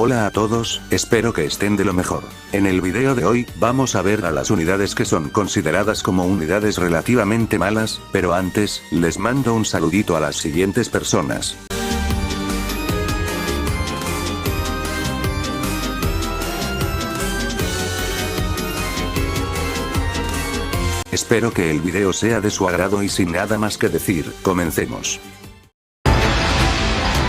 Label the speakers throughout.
Speaker 1: Hola a todos, espero que estén de lo mejor. En el video de hoy, vamos a ver a las unidades que son consideradas como unidades relativamente malas, pero antes, les mando un saludito a las siguientes personas. Espero que el video sea de su agrado y sin nada más que decir, comencemos.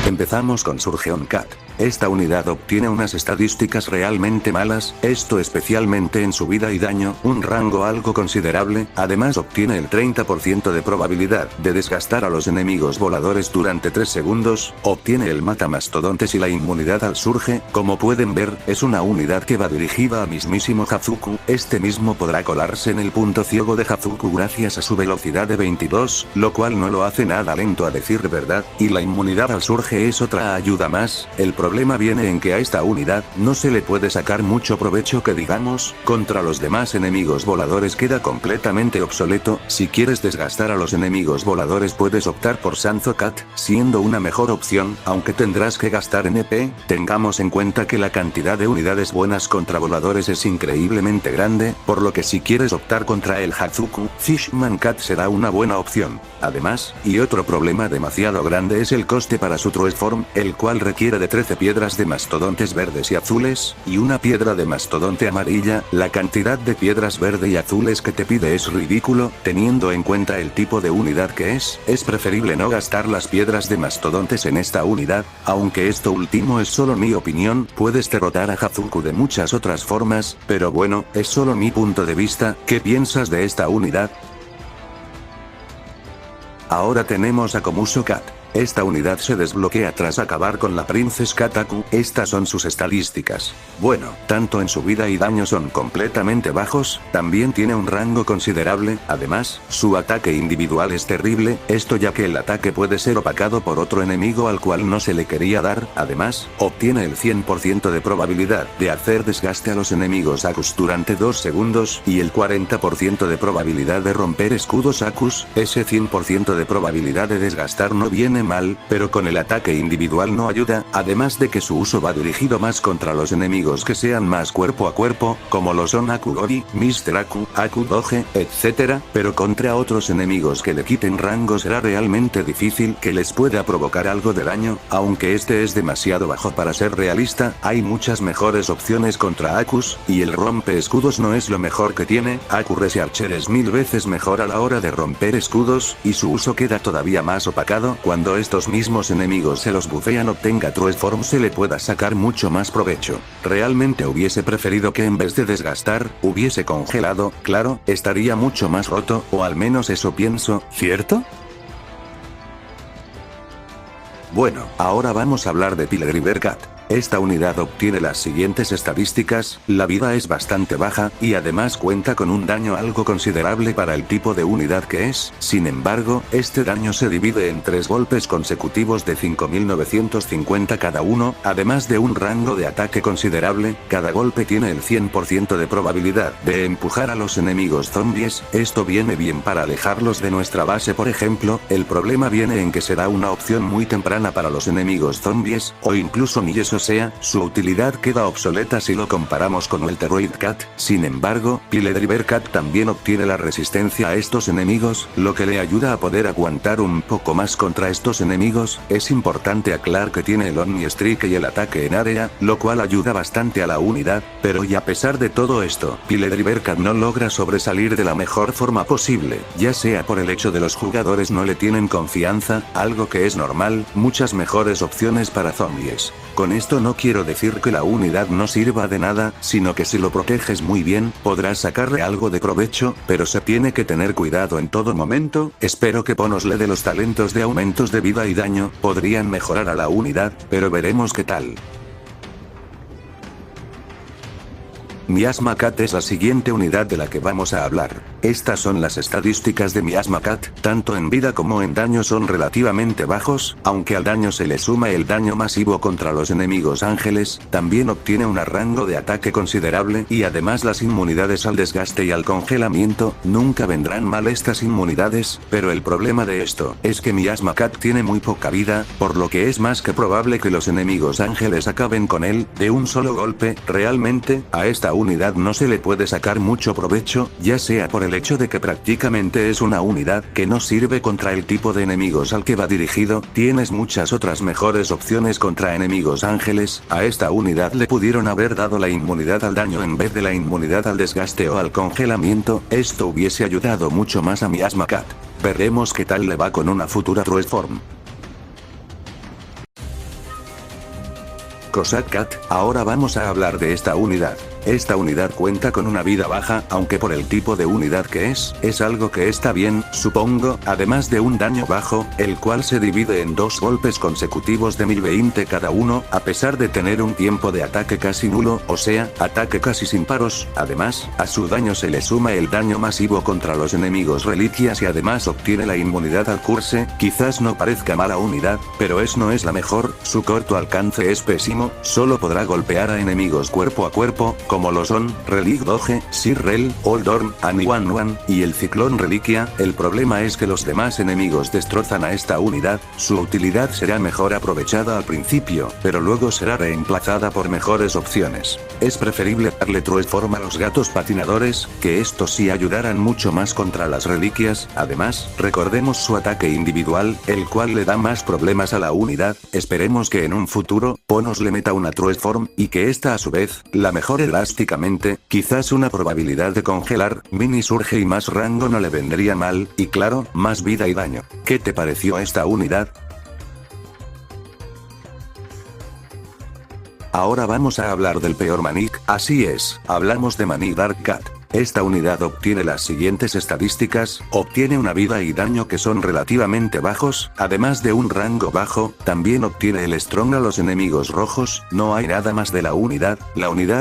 Speaker 1: Empezamos con Surgeon Cat. Esta unidad obtiene unas estadísticas realmente malas, esto especialmente en su vida y daño, un rango algo considerable, además obtiene el 30% de probabilidad de desgastar a los enemigos voladores durante 3 segundos, obtiene el matamastodontes y la inmunidad al surge, como pueden ver, es una unidad que va dirigida a mismísimo Hazuku, este mismo podrá colarse en el punto ciego de Hazuku gracias a su velocidad de 22, lo cual no lo hace nada lento a decir verdad, y la inmunidad al surge es otra ayuda más. El problema viene en que a esta unidad no se le puede sacar mucho provecho que digamos, contra los demás enemigos voladores queda completamente obsoleto. Si quieres desgastar a los enemigos voladores puedes optar por Sanzo Cat, siendo una mejor opción, aunque tendrás que gastar en EP, tengamos en cuenta que la cantidad de unidades buenas contra voladores es increíblemente grande, por lo que si quieres optar contra el Hazuku, Fishman Cat será una buena opción. Además, y otro problema demasiado grande es el coste para su True Form, el cual requiere de 13 piedras de mastodontes verdes y azules, y una piedra de mastodonte amarilla. La cantidad de piedras verde y azules que te pide es ridículo, teniendo en cuenta el tipo de unidad que es preferible no gastar las piedras de mastodontes en esta unidad, aunque esto último es solo mi opinión, puedes derrotar a Hazuku de muchas otras formas, pero bueno, es solo mi punto de vista. ¿Qué piensas de esta unidad? Ahora tenemos a Komuso Cat. Esta unidad se desbloquea tras acabar con la Princess Kataku, estas son sus estadísticas. Bueno, tanto en su vida y daño son completamente bajos, también tiene un rango considerable, además, su ataque individual es terrible, esto ya que el ataque puede ser opacado por otro enemigo al cual no se le quería dar, además, obtiene el 100% de probabilidad de hacer desgaste a los enemigos Akus durante 2 segundos, y el 40% de probabilidad de romper escudos Akus, ese 100% de probabilidad de desgastar no viene mal, pero con el ataque individual no ayuda, además de que su uso va dirigido más contra los enemigos que sean más cuerpo a cuerpo, como lo son Akugori, Mr. Aku, Aku Doge, etc., pero contra otros enemigos que le quiten rango será realmente difícil que les pueda provocar algo de daño, aunque este es demasiado bajo para ser realista, hay muchas mejores opciones contra Akus, y el rompe escudos no es lo mejor que tiene. Aku Researcher es 1000 veces mejor a la hora de romper escudos, y su uso queda todavía más opacado cuando estos mismos enemigos se los bufean obtenga True Form se le pueda sacar mucho más provecho. Realmente hubiese preferido que en vez de desgastar, hubiese congelado, claro, estaría mucho más roto, o al menos eso pienso, ¿cierto? Bueno, ahora vamos a hablar de Piledriver Cat. Esta unidad obtiene las siguientes estadísticas, la vida es bastante baja, y además cuenta con un daño algo considerable para el tipo de unidad que es, sin embargo, este daño se divide en 3 golpes consecutivos de 5950 cada uno, además de un rango de ataque considerable, cada golpe tiene el 100% de probabilidad de empujar a los enemigos zombies, esto viene bien para alejarlos de nuestra base por ejemplo, el problema viene en que será una opción muy temprana para los enemigos zombies, o incluso ni eso sea, su utilidad queda obsoleta si lo comparamos con el Teroid Cat, sin embargo, Piledriver Cat también obtiene la resistencia a estos enemigos, lo que le ayuda a poder aguantar un poco más contra estos enemigos. Es importante aclarar que tiene el Omni Strike y el ataque en área, lo cual ayuda bastante a la unidad, pero y a pesar de todo esto, Piledriver Cat no logra sobresalir de la mejor forma posible, ya sea por el hecho de los jugadores no le tienen confianza, algo que es normal, muchas mejores opciones para zombies. Con esto no quiero decir que la unidad no sirva de nada, sino que si lo proteges muy bien, podrás sacarle algo de provecho, pero se tiene que tener cuidado en todo momento. Espero que Ponos le dé los talentos de aumentos de vida y daño, podrían mejorar a la unidad, pero veremos qué tal. Miasma Cat es la siguiente unidad de la que vamos a hablar. Estas son las estadísticas de Miasma Cat, tanto en vida como en daño son relativamente bajos, aunque al daño se le suma el daño masivo contra los enemigos ángeles, también obtiene un rango de ataque considerable y además las inmunidades al desgaste y al congelamiento, nunca vendrán mal estas inmunidades, pero el problema de esto es que Miasma Cat tiene muy poca vida, por lo que es más que probable que los enemigos ángeles acaben con él, de un solo golpe. Realmente, a esta unidad no se le puede sacar mucho provecho, ya sea por el hecho de que prácticamente es una unidad que no sirve contra el tipo de enemigos al que va dirigido, tienes muchas otras mejores opciones contra enemigos ángeles. A esta unidad le pudieron haber dado la inmunidad al daño en vez de la inmunidad al desgaste o al congelamiento, esto hubiese ayudado mucho más a Miasma Cat. Veremos qué tal le va con una futura True Form. Cossack Cat, ahora vamos a hablar de esta unidad. Esta unidad cuenta con una vida baja, aunque por el tipo de unidad que es algo que está bien, supongo, además de un daño bajo, el cual se divide en 2 golpes consecutivos de 1020 cada uno, a pesar de tener un tiempo de ataque casi nulo, o sea, ataque casi sin paros. Además, a su daño se le suma el daño masivo contra los enemigos reliquias y además obtiene la inmunidad al curse. Quizás no parezca mala unidad, pero no es la mejor, su corto alcance es pésimo, solo podrá golpear a enemigos cuerpo a cuerpo, como lo son Relic Doge, Sir Rel, Oldorn, Aniwan y el Ciclón Reliquia. El problema es que los demás enemigos destrozan a esta unidad, su utilidad será mejor aprovechada al principio, pero luego será reemplazada por mejores opciones. Es preferible darle True Form a los gatos patinadores, que estos sí ayudarán mucho más contra las reliquias. Además, recordemos su ataque individual, el cual le da más problemas a la unidad. Esperemos que en un futuro, Ponos le meta una True Form, y que esta a su vez, la mejore drásticamente. Quizás una probabilidad de congelar, mini surge y más rango no le vendría mal, y claro, más vida y daño. ¿Qué te pareció esta unidad? Ahora vamos a hablar del peor Manic, así es, hablamos de Manic Dark Cat. Esta unidad obtiene las siguientes estadísticas, obtiene una vida y daño que son relativamente bajos, además de un rango bajo, también obtiene el Strong a los enemigos rojos, no hay nada más de la unidad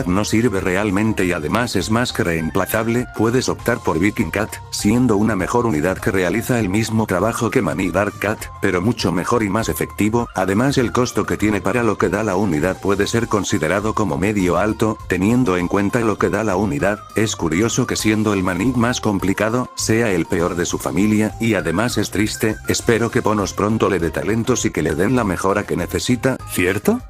Speaker 1: no sirve realmente y además es más que reemplazable. Puedes optar por Viking Cat, siendo una mejor unidad que realiza el mismo trabajo que Manic Dark Cat, pero mucho mejor y más efectivo. Además el costo que tiene para lo que da la unidad puede ser considerado como medio alto, teniendo en cuenta lo que da la unidad. Es curioso que siendo el Manic más complicado, sea el peor de su familia, y además es triste. Espero que Ponos pronto le dé talentos y que le den la mejora que necesita, ¿cierto?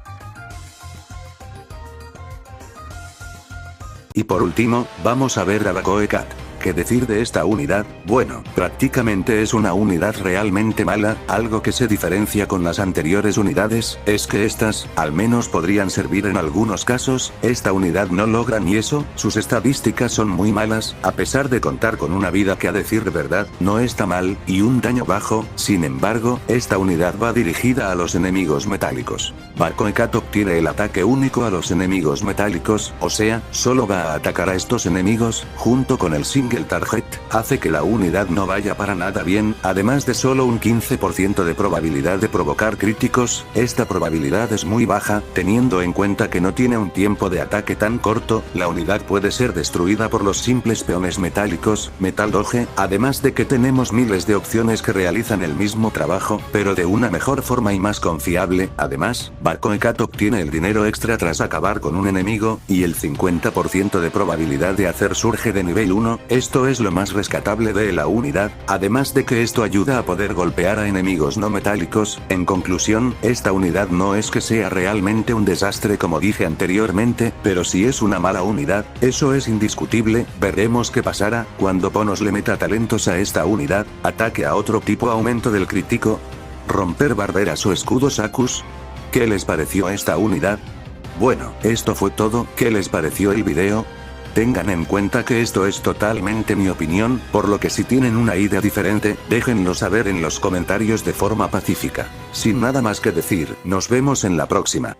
Speaker 1: Y por último, vamos a ver a Bacoe Cat. ¿Qué decir de esta unidad? Bueno, prácticamente es una unidad realmente mala. Algo que se diferencia con las anteriores unidades, es que estas, al menos podrían servir en algunos casos. Esta unidad no logra ni eso, sus estadísticas son muy malas, a pesar de contar con una vida que a decir verdad, no está mal, y un daño bajo. Sin embargo, esta unidad va dirigida a los enemigos metálicos. Bacoe Cat obtiene el ataque único a los enemigos metálicos, o sea, solo va a atacar a estos enemigos, junto con el single target, hace que la unidad no vaya para nada bien, además de solo un 15% de probabilidad de provocar críticos. Esta probabilidad es muy baja, teniendo en cuenta que no tiene un tiempo de ataque tan corto. La unidad puede ser destruida por los simples peones metálicos, Metal Doge, además de que tenemos miles de opciones que realizan el mismo trabajo, pero de una mejor forma y más confiable. Además, Bacoe Cat obtiene el dinero extra tras acabar con un enemigo, y el 50% de probabilidad de hacer surge de nivel 1, esto es lo más rescatable de la unidad, además de que esto ayuda a poder golpear a enemigos no metálicos. En conclusión, esta unidad no es que sea realmente un desastre como dije anteriormente, pero sí es una mala unidad, eso es indiscutible. Veremos qué pasará cuando Ponos le meta talentos a esta unidad, ataque a otro tipo, aumento del crítico, romper barreras o escudos Sakus. ¿Qué les pareció esta unidad? Bueno, esto fue todo. ¿Qué les pareció el video? Tengan en cuenta que esto es totalmente mi opinión, por lo que si tienen una idea diferente, déjenlo saber en los comentarios de forma pacífica. Sin nada más que decir, nos vemos en la próxima.